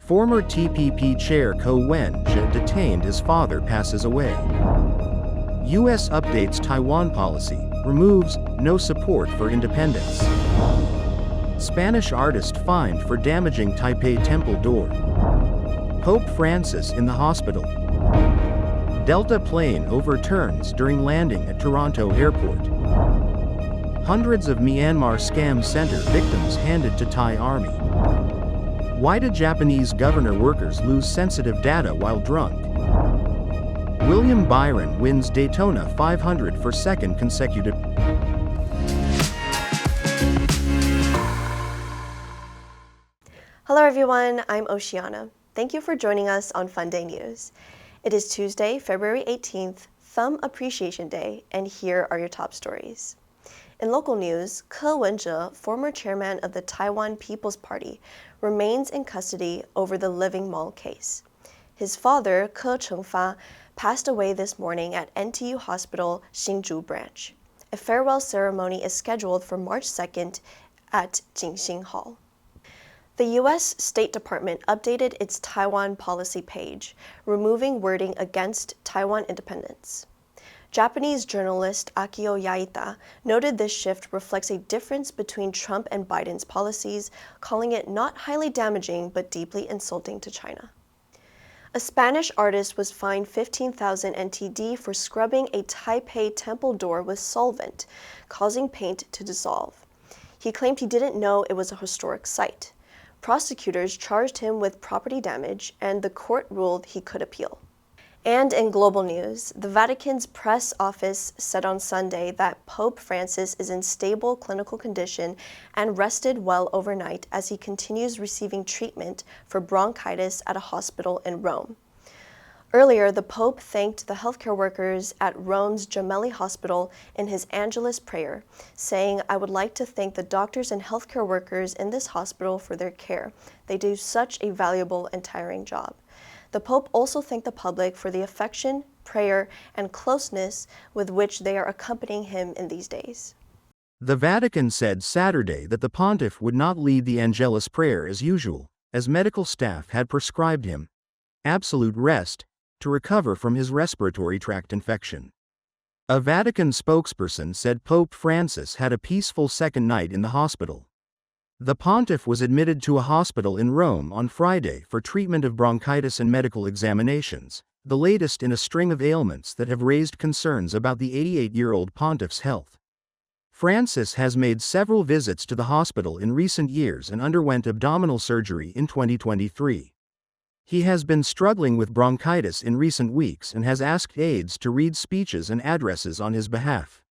Former TPP chair Wen-je detained as father passes away. U.S. updates Taiwan policy, removes no support for independence. Spanish artist fined for damaging Taipei temple door. Pope Francis in the hospital. Delta plane overturns during landing at Toronto airport. Hundreds of Myanmar scam center victims handed to Thai army. Why did Japanese governor workers lose sensitive data while drunk? William Byron wins Daytona 500 for second consecutive. Hello everyone, I'm Oceana. Thank you for joining us on Funday News. It is Tuesday, February 18th, Thumb Appreciation Day, and here are your top stories. In local news, Wen-je, former chairman of the Taiwan People's Party, remains in custody over the Living Mall case. His father, Cheng-fa, passed away this morning at NTU Hospital, Hsinchu branch. A farewell ceremony is scheduled for March 2nd at Jingxing Hall. The U.S. State Department updated its Taiwan policy page, removing wording against Taiwan independence. Japanese journalist Akio Yaita noted this shift reflects a difference between Trump and Biden's policies, calling it not highly damaging but deeply insulting to China. A Spanish artist was fined 15,000 NTD for scrubbing a Taipei temple door with solvent, causing paint to dissolve. He claimed he didn't know it was a historic site. Prosecutors charged him with property damage, and the court ruled he could appeal. And in global news, the Vatican's press office said on Sunday that Pope Francis is in stable clinical condition and rested well overnight as he continues receiving treatment for bronchitis at a hospital in Rome. Earlier, the Pope thanked the healthcare workers at Rome's Gemelli Hospital in his Angelus prayer, saying, "I would like to thank the doctors and healthcare workers in this hospital for their care. They do such a valuable and tiring job." The Pope also thanked the public for the affection, prayer, and closeness with which they are accompanying him in these days. The Vatican said Saturday that the pontiff would not lead the Angelus prayer as usual, as medical staff had prescribed him absolute rest to recover from his respiratory tract infection. A Vatican spokesperson said Pope Francis had a peaceful second night in the hospital. The pontiff was admitted to a hospital in Rome on Friday for treatment of bronchitis and medical examinations, the latest in a string of ailments that have raised concerns about the 88-year-old pontiff's health. Francis has made several visits to the hospital in recent years and underwent abdominal surgery in 2023. He has been struggling with bronchitis in recent weeks and has asked aides to read speeches and addresses on his behalf.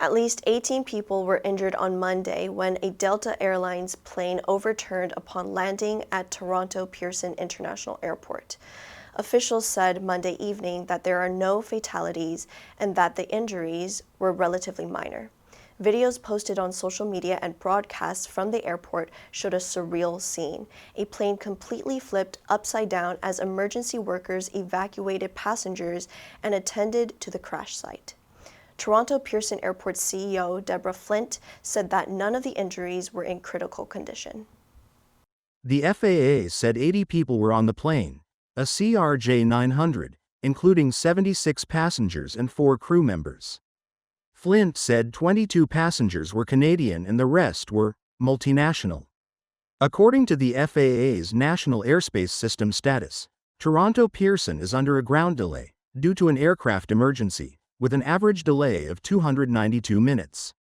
At least 18 people were injured on Monday when a Delta Airlines plane overturned upon landing at Toronto Pearson International Airport. Officials said Monday evening that there are no fatalities and that the injuries were relatively minor. Videos posted on social media and broadcasts from the airport showed a surreal scene. A plane completely flipped upside down as emergency workers evacuated passengers and attended to the crash site. Toronto Pearson Airport CEO Deborah Flint said that none of the injuries were in critical condition. The FAA said 80 people were on the plane, a CRJ-900, including 76 passengers and 4 crew members. Flint said 22 passengers were Canadian and the rest were multinational. According to the FAA's National Airspace System status, Toronto Pearson is under a ground delay due to an aircraft emergency, with an average delay of 292 minutes.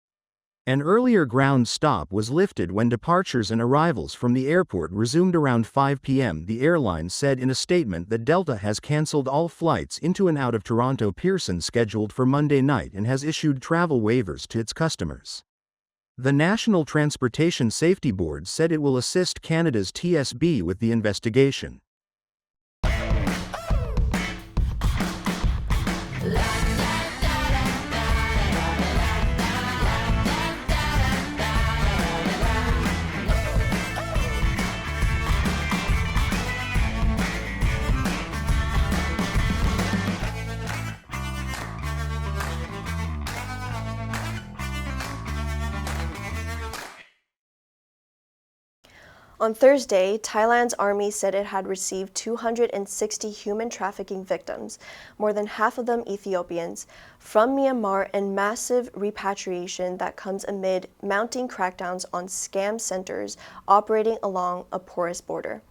An earlier ground stop was lifted when departures and arrivals from the airport resumed around 5 p.m. The airline said in a statement that Delta has cancelled all flights into and out of Toronto Pearson scheduled for Monday night and has issued travel waivers to its customers. The National Transportation Safety Board said it will assist Canada's TSB with the investigation. On Thursday, Thailand's army said it had received 260 human trafficking victims, more than half of them Ethiopians, from Myanmar in massive repatriation that comes amid mounting crackdowns on scam centers operating along a porous border.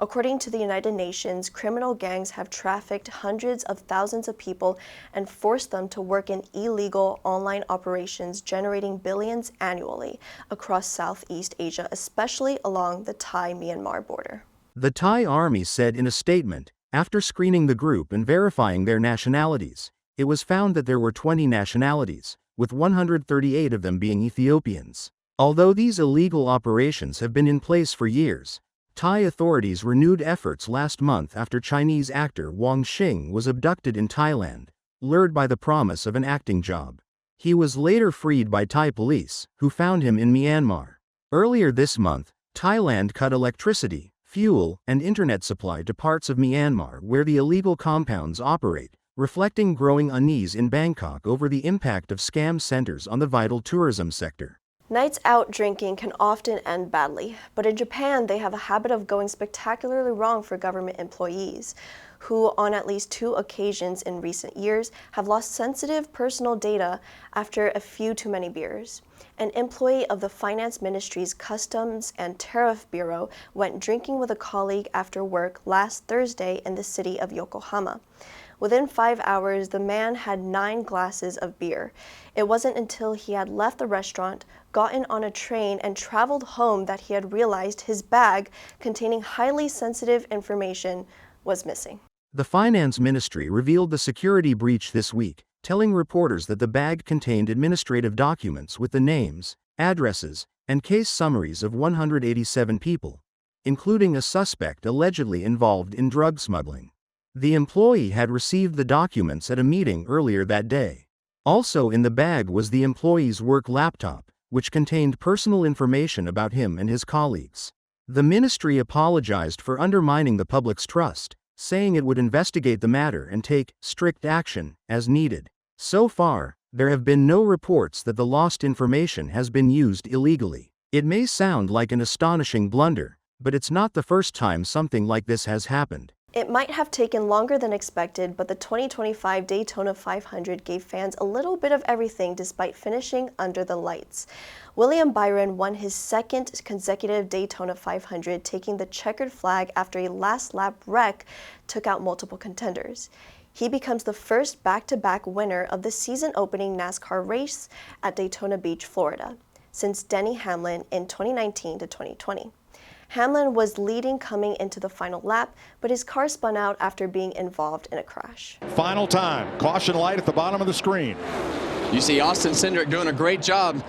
According to the United Nations, criminal gangs have trafficked hundreds of thousands of people and forced them to work in illegal online operations generating billions annually across Southeast Asia, especially along the Thai-Myanmar border. The Thai army said in a statement, after screening the group and verifying their nationalities, it was found that there were 20 nationalities, with 138 of them being Ethiopians. Although these illegal operations have been in place for years, Thai authorities renewed efforts last month after Chinese actor Wang Xing was abducted in Thailand, lured by the promise of an acting job. He was later freed by Thai police, who found him in Myanmar. Earlier this month, Thailand cut electricity, fuel, and internet supply to parts of Myanmar where the illegal compounds operate, reflecting growing unease in Bangkok over the impact of scam centers on the vital tourism sector. Nights out drinking can often end badly, but in Japan they have a habit of going spectacularly wrong for government employees, who on at least 2 occasions in recent years have lost sensitive personal data after a few too many beers. An employee of the Finance Ministry's Customs and Tariff Bureau went drinking with a colleague after work last Thursday in the city of Yokohama. Within 5 hours, the man had 9 glasses of beer. It wasn't until he had left the restaurant, gotten on a train, and traveled home that he had realized his bag containing highly sensitive information was missing. The Finance Ministry revealed the security breach this week, telling reporters that the bag contained administrative documents with the names, addresses, and case summaries of 187 people, including a suspect allegedly involved in drug smuggling. The employee had received the documents at a meeting earlier that day. Also in the bag was the employee's work laptop, which contained personal information about him and his colleagues. The ministry apologized for undermining the public's trust, saying it would investigate the matter and take strict action as needed. So far, there have been no reports that the lost information has been used illegally. It may sound like an astonishing blunder, but it's not the first time something like this has happened. It might have taken longer than expected, but the 2025 Daytona 500 gave fans a little bit of everything despite finishing under the lights. William Byron won his 2nd consecutive Daytona 500, taking the checkered flag after a last-lap wreck took out multiple contenders. He becomes the first back-to-back winner of the season-opening NASCAR race at Daytona Beach, Florida, since Denny Hamlin in 2019 to 2020. Hamlin was leading coming into the final lap, but his car spun out after being involved in a crash. Final time. Caution light at the bottom of the screen. You see Austin Cindric doing a great job.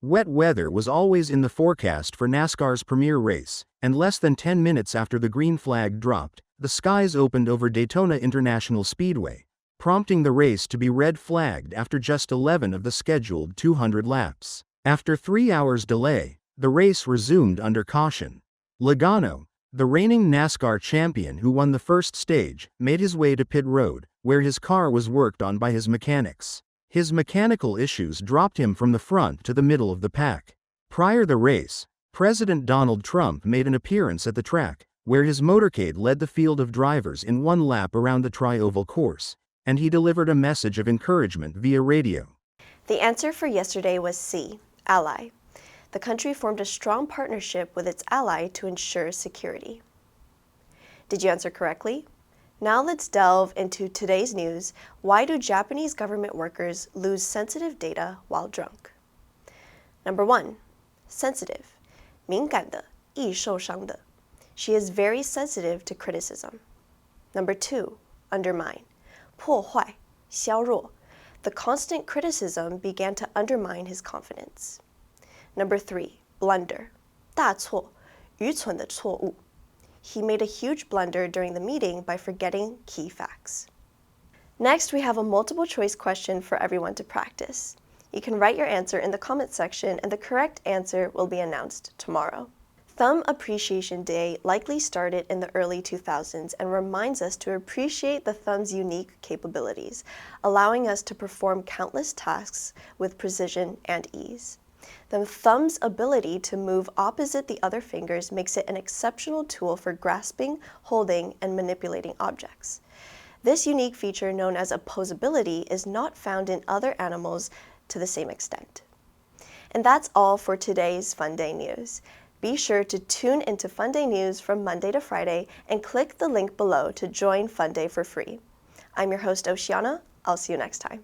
Wet weather was always in the forecast for NASCAR's premier race, and less than 10 minutes after the green flag dropped, the skies opened over Daytona International Speedway, prompting the race to be red flagged after just 11 of the scheduled 200 laps. After 3 hours delay, the race resumed under caution. Logano, the reigning NASCAR champion who won the first stage, made his way to pit road, where his car was worked on by his mechanics. His mechanical issues dropped him from the front to the middle of the pack. Prior to the race, President Donald Trump made an appearance at the track, where his motorcade led the field of drivers in 1 lap around the tri-oval course, and he delivered a message of encouragement via radio. The answer for yesterday was C, ally. The country formed a strong partnership with its ally to ensure security. Did you answer correctly? Now let's delve into today's news. Why do Japanese government workers lose sensitive data while drunk? Number 1. Sensitive. 敏感的,易受伤的. She is very sensitive to criticism. Number 2. Undermine. 破坏,削弱. The constant criticism began to undermine his confidence. Number 3. Blunder. 大错,愚蠢的错误. He made a huge blunder during the meeting by forgetting key facts. Next, we have a multiple choice question for everyone to practice. You can write your answer in the comment section and the correct answer will be announced tomorrow. Thumb Appreciation Day likely started in the early 2000s and reminds us to appreciate the thumb's unique capabilities, allowing us to perform countless tasks with precision and ease. The thumb's ability to move opposite the other fingers makes it an exceptional tool for grasping, holding, and manipulating objects. This unique feature, known as opposability, is not found in other animals to the same extent. And that's all for today's Funday News. Be sure to tune into Funday News from Monday to Friday and click the link below to join Funday for free. I'm your host, Oceana. I'll see you next time.